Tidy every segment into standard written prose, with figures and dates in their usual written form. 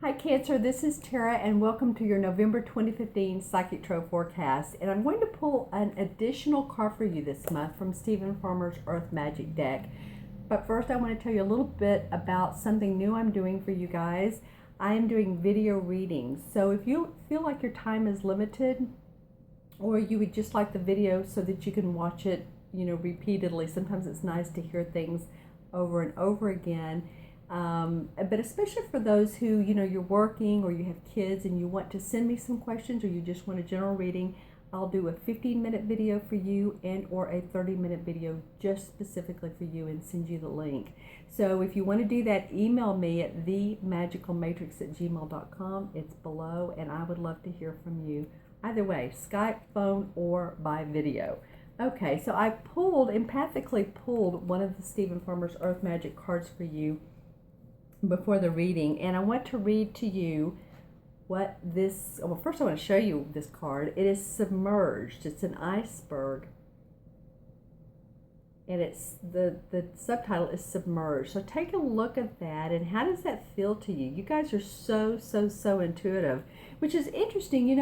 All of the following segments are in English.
Hi Cancer, this is Tara and welcome to your November 2015 Psychic Tarot Forecast. And I'm going to pull an additional card for you this month from Stephen Farmer's Earth Magic deck. But first I want to tell you a little bit about something new I'm doing for you guys. I am doing video readings. So if you feel like your time is limited or you would just like the video so that you can watch it, repeatedly. Sometimes it's nice to hear things over and over again. But especially for those who, you're working or you have kids and you want to send me some questions or you just want a general reading, I'll do a 15-minute video for you and or a 30-minute video just specifically for you and send you the link. So if you want to do that, email me at themagicalmatrix@gmail.com. It's below and I would love to hear from you. Either way, Skype, phone, or by video. Okay, so I empathically pulled one of the Stephen Farmer's Earth Magic cards for you before the reading, and I want to read to you what this, well, first I want to show you this card. It is submerged. It's an iceberg, and it's the subtitle is submerged. So take a look at that, and how does that feel to you? You guys are so intuitive, which is interesting.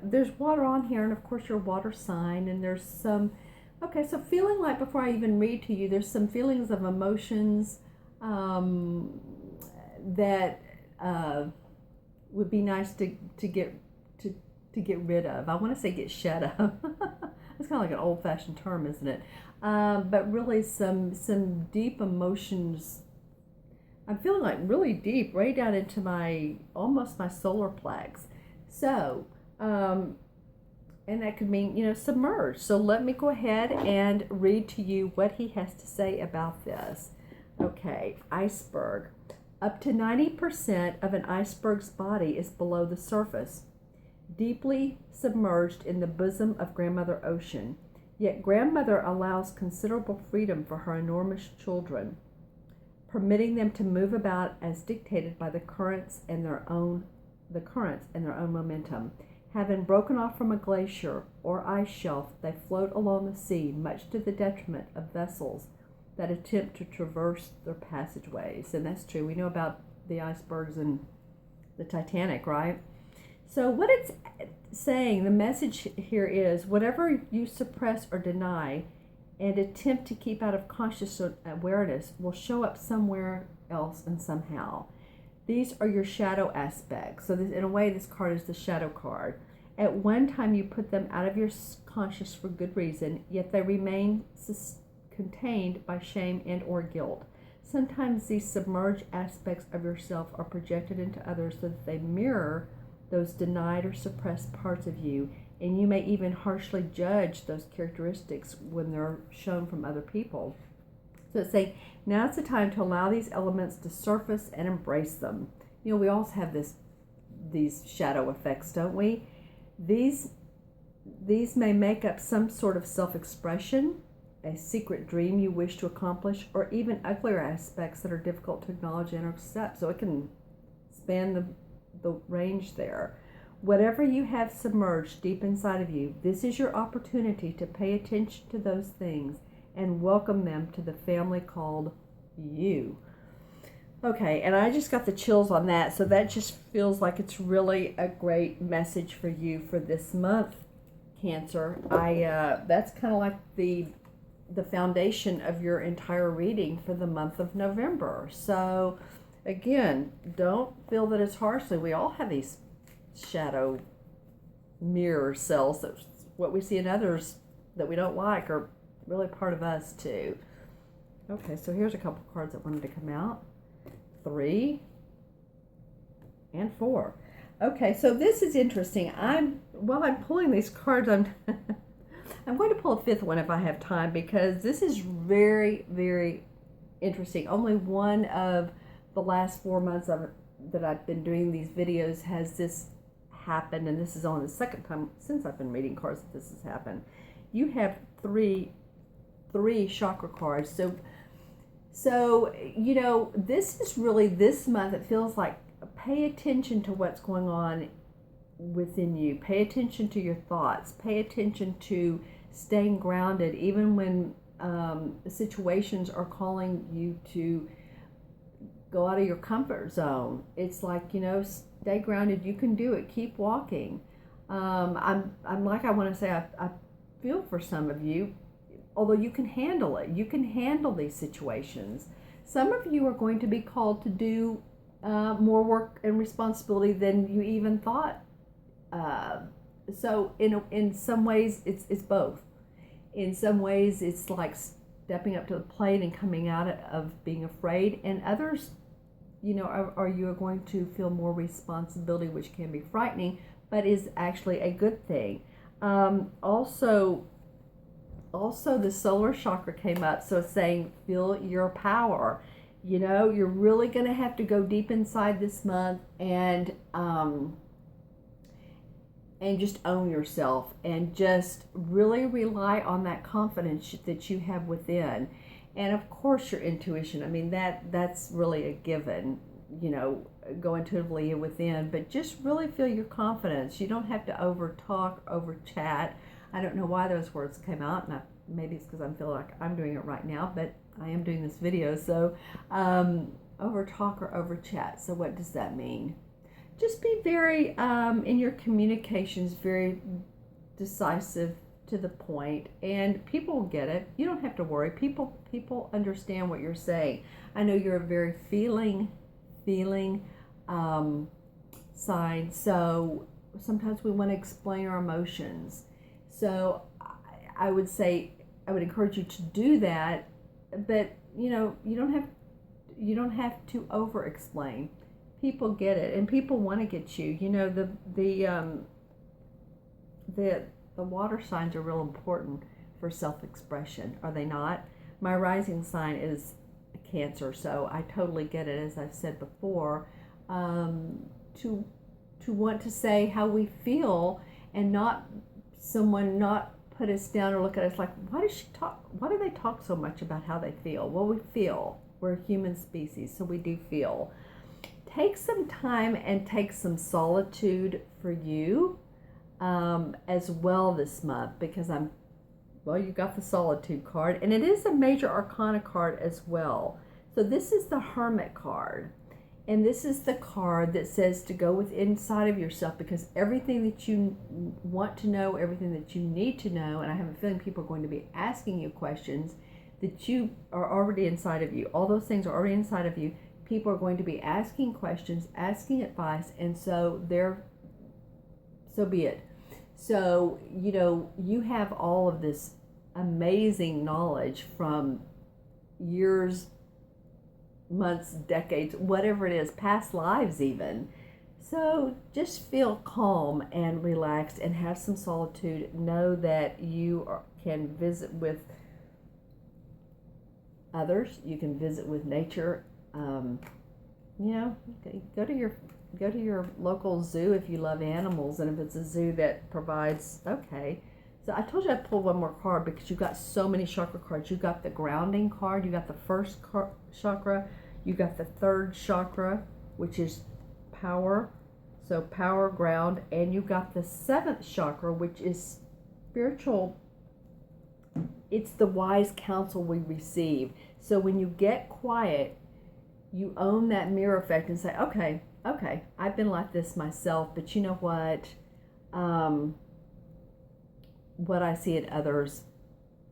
There's water on here, and of course your water sign, and there's some, okay, so feeling like, before I even read to you, there's some feelings of emotions that would be nice to get rid of. I want to say get shed of. It's kind of like an old-fashioned term, isn't it? But really some deep emotions. I'm feeling like really deep, right down into almost my solar plex. So, and that could mean, submerged. So let me go ahead and read to you what he has to say about this. Okay, iceberg. Up to 90% of an iceberg's body is below the surface, deeply submerged in the bosom of Grandmother Ocean. Yet Grandmother allows considerable freedom for her enormous children, permitting them to move about as dictated by the currents and their own momentum. Having broken off from a glacier or ice shelf, they float along the sea, much to the detriment of vessels that attempt to traverse their passageways. And that's true. We know about the icebergs and the Titanic, right? So what it's saying, the message here is, whatever you suppress or deny and attempt to keep out of conscious awareness will show up somewhere else and somehow. These are your shadow aspects. So this, in a way, this card is the shadow card. At one time you put them out of your conscious for good reason, yet they remain contained by shame and or guilt. Sometimes these submerged aspects of yourself are projected into others so that they mirror those denied or suppressed parts of you, and you may even harshly judge those characteristics when they're shown from other people. So it's saying, now it's the time to allow these elements to surface and embrace them. We also have these shadow effects, don't we? These may make up some sort of self-expression, a secret dream you wish to accomplish, or even uglier aspects that are difficult to acknowledge and accept. So it can span the range there. Whatever you have submerged deep inside of you, this is your opportunity to pay attention to those things and welcome them to the family called you. Okay, and I just got the chills on that, so that just feels like it's really a great message for you for this month, Cancer. That's kind of like the foundation of your entire reading for the month of November. So again, don't feel that it's harshly. We all have these shadow mirror selves, that what we see in others that we don't like are really part of us too. Okay, so here's a couple cards that wanted to come out. 3 and 4. Okay, so this is interesting. While I'm pulling these cards, I'm going to pull a fifth one if I have time, because this is very interesting. Only one of the last 4 months that I've been doing these videos has this happened, and this is only the second time since I've been reading cards that this has happened. You have three chakra cards. So this is really, this month, it feels like, pay attention to what's going on within you. Pay attention to your thoughts. Pay attention to staying grounded, even when situations are calling you to go out of your comfort zone. It's like, stay grounded. You can do it. Keep walking. I'm like, I want to say, I feel for some of you, although you can handle it. You can handle these situations. Some of you are going to be called to do more work and responsibility than you even thought. So in some ways, it's both. In some ways, it's like stepping up to the plate and coming out of being afraid. And others, you are going to feel more responsibility, which can be frightening, but is actually a good thing. Also, the solar chakra came up, so it's saying feel your power. You're really going to have to go deep inside this month and just own yourself and just really rely on that confidence that you have within. And of course your intuition. I mean, that's really a given, go intuitively within, but just really feel your confidence. You don't have to over talk, over chat. I don't know why those words came out, and maybe it's because I feel like I'm doing it right now, but I am doing this video. So over talk or over chat. So what does that mean? Just be very, in your communications, very decisive, to the point, and people will get it. You don't have to worry. People understand what you're saying. I know you're a very feeling sign, so sometimes we want to explain our emotions. So I would encourage you to do that, but you don't have to over explain. People get it, and people want to get you. The water signs are real important for self-expression, are they not? My rising sign is Cancer, so I totally get it, as I've said before, to want to say how we feel and not put us down or look at us like, why do they talk so much about how they feel? Well, we feel. We're a human species, so we do feel. Take some time and take some solitude for you as well this month, because you got the Solitude card, and it is a major arcana card as well. So this is the Hermit card, and this is the card that says to go inside of yourself, because everything that you want to know, everything that you need to know, and I have a feeling people are going to be asking you questions that you are already inside of you. All those things are already inside of you. People are going to be asking questions, asking advice, and so be it. So, you have all of this amazing knowledge from years, months, decades, whatever it is, past lives even. So just feel calm and relaxed and have some solitude. Know that you can visit with others. You can visit with nature. Go to your local zoo if you love animals, and if it's a zoo that provides, okay. So I told you I'd pull one more card because you got so many chakra cards. You got the grounding card, you got the first chakra, you got the third chakra, which is power, so power, ground, and you got the seventh chakra, which is spiritual. It's the wise counsel we receive. So when you get quiet, you own that mirror effect and say, okay, I've been like this myself, but you know what? What I see in others,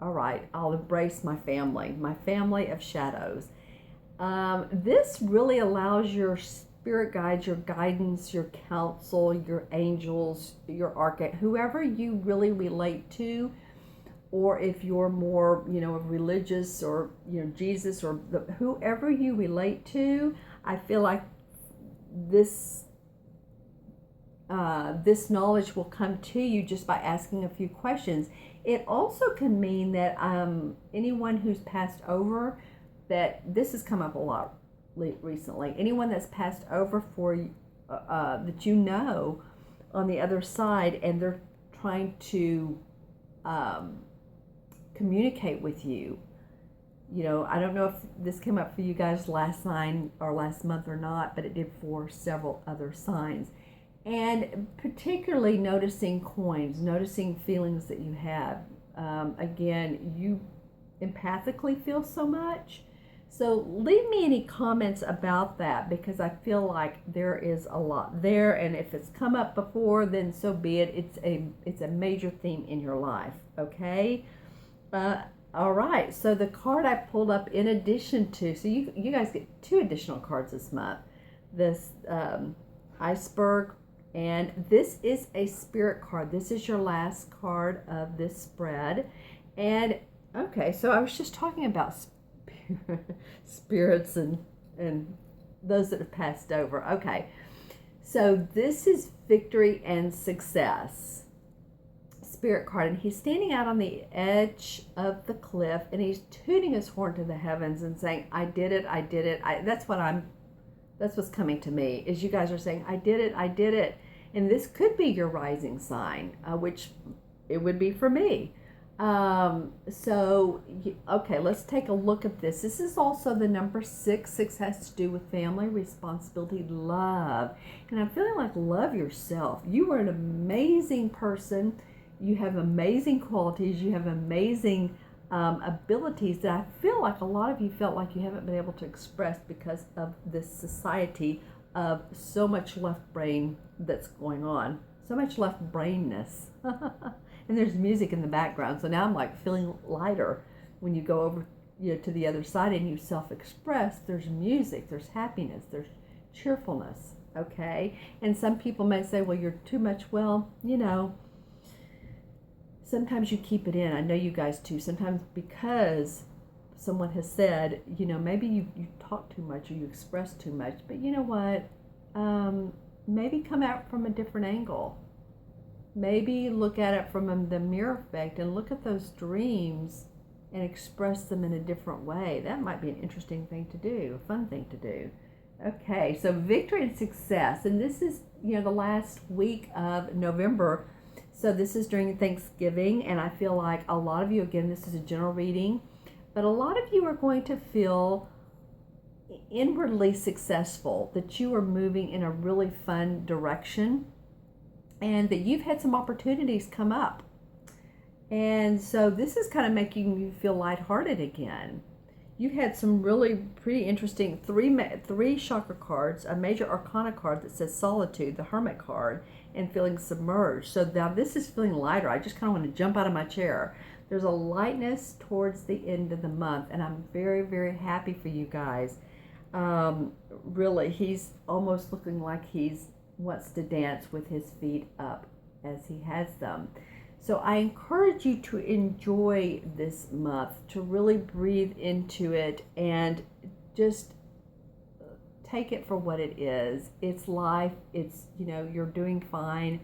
all right, I'll embrace my family of shadows. This really allows your spirit guides, your guidance, your counsel, your angels, your archangel, whoever you really relate to, or if you're more, religious, or, Jesus, or whoever you relate to, I feel like this knowledge will come to you just by asking a few questions. It also can mean that anyone who's passed over, that this has come up a lot recently, anyone that's passed over for that on the other side, and they're trying to communicate with you. I don't know if this came up for you guys last month or not, but it did for several other signs. And particularly noticing coins, noticing feelings that you have. Again, you empathically feel so much. So leave me any comments about that, because I feel like there is a lot there, and if it's come up before, then so be it. It's a major theme in your life. Okay. All right. So the card I pulled up in addition to, so you guys get 2 additional cards this month. This iceberg, and this is a spirit card. This is your last card of this spread. And okay, so I was just talking about spirits and those that have passed over. Okay, so this is victory and success spirit card, and he's standing out on the edge of the cliff, and he's tooting his horn to the heavens and saying, I did it, I did it. That's what's coming to me, is you guys are saying, I did it, I did it. And this could be your rising sign, which it would be for me. Okay, let's take a look at this. This is also the number 6. 6 has to do with family, responsibility, love. And I'm feeling like love yourself. You are an amazing person. You have amazing qualities. You have amazing abilities that I feel like a lot of you felt like you haven't been able to express because of this society of so much left brain that's going on. So much left brainness. And there's music in the background, so now I'm like feeling lighter. When you go over to the other side and you self-express, there's music, there's happiness, there's cheerfulness, okay? And some people may say, well, you're too much. Well, sometimes you keep it in. I know you guys too. Sometimes because someone has said, maybe you talk too much or you express too much, but you know what? Maybe come out from a different angle. Maybe look at it from the mirror effect and look at those dreams and express them in a different way. That might be an interesting thing to do, a fun thing to do. Okay, so victory and success. And this is, the last week of November. So this is during Thanksgiving. And I feel like a lot of you, again, this is a general reading, but a lot of you are going to feel inwardly successful, that you are moving in a really fun direction, and that you've had some opportunities come up. And so this is kind of making you feel lighthearted again. You've had some really pretty interesting three chakra cards, a major arcana card that says solitude, the hermit card, and feeling submerged. So now this is feeling lighter. I just kind of want to jump out of my chair. There's a lightness towards the end of the month, and I'm very, very happy for you guys. Really, he's almost looking like he's wants to dance with his feet up as he has them. So I encourage you to enjoy this month, to really breathe into it and just take it for what it is. It's life. It's, you're doing fine.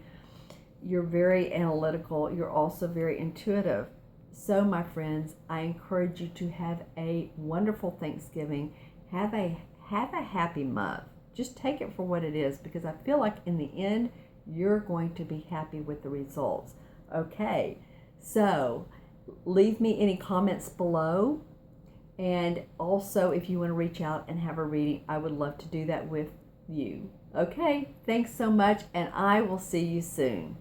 You're very analytical. You're also very intuitive. So my friends, I encourage you to have a wonderful Thanksgiving. Have a happy month. Just take it for what it is, because I feel like in the end, you're going to be happy with the results. Okay, so leave me any comments below. And also, if you want to reach out and have a reading, I would love to do that with you. Okay, thanks so much, and I will see you soon.